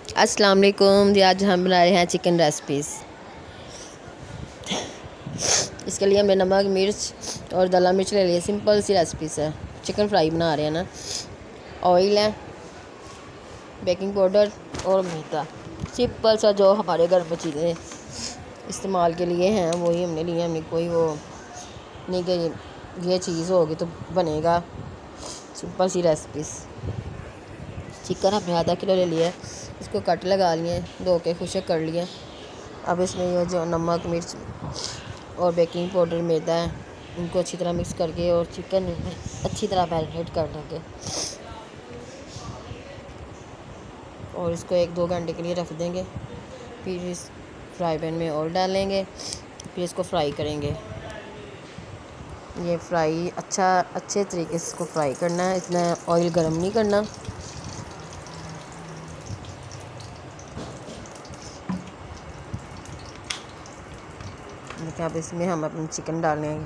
अस्सलाम वालेकुम जी। आज हम बना रहे हैं चिकन रेसिपीज़। इसके लिए हमने नमक, मिर्च और दला मिर्च ले लिए। सिंपल सी रेसिपीज़ है। चिकन फ्राई बना रहे हैं ना। ऑयल है, बेकिंग पाउडर और मैदा। सिंपल सा जो हमारे घर में चीज़ें इस्तेमाल के लिए हैं वही हमने लिए। हमने कोई वो नहीं कि ये चीज़ होगी तो बनेगा। सिंपल सी रेसिपीज़। चिकन हमने आधा किलो ले लिया है। इसको कट लगा लिए, धो के खुशक कर लिए। अब इसमें ये जो नमक, मिर्च और बेकिंग पाउडर, मैदा है, उनको अच्छी तरह मिक्स करके और चिकन अच्छी तरह मैरिनेट कर लेंगे और इसको 1-2 घंटे के लिए रख देंगे। फिर इस फ्राई पैन में ऑयल डालेंगे, फिर इसको फ्राई करेंगे। ये फ्राई अच्छे तरीके से इसको फ्राई करना है, इतना ऑयल गर्म नहीं करना। देखिए अब इसमें हम अपनी चिकन डालेंगे।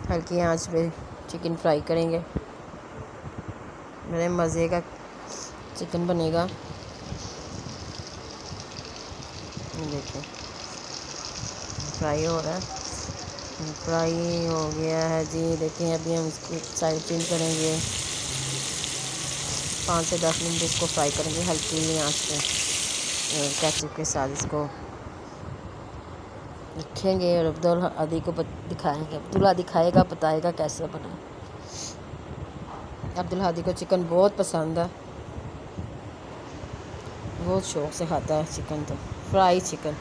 हल्की आंच पे चिकन फ्राई करेंगे। मेरे मज़े का चिकन बनेगा। देखिए फ्राई हो रहा है, फ्राई हो गया है जी। देखिए अभी हम इसकी साइड चेंज करेंगे। 5 से 10 मिनट इसको फ्राई करेंगे हल्की आंच पे। केचप के साथ इसको रखेंगे और अब्दुल हादी को दिखाएंगे। अब्दुल हादी खाएगा, बताएगा कैसे बना। अब्दुल हादी को चिकन बहुत पसंद है, बहुत शौक़ से खाता है चिकन, तो फ्राई चिकन।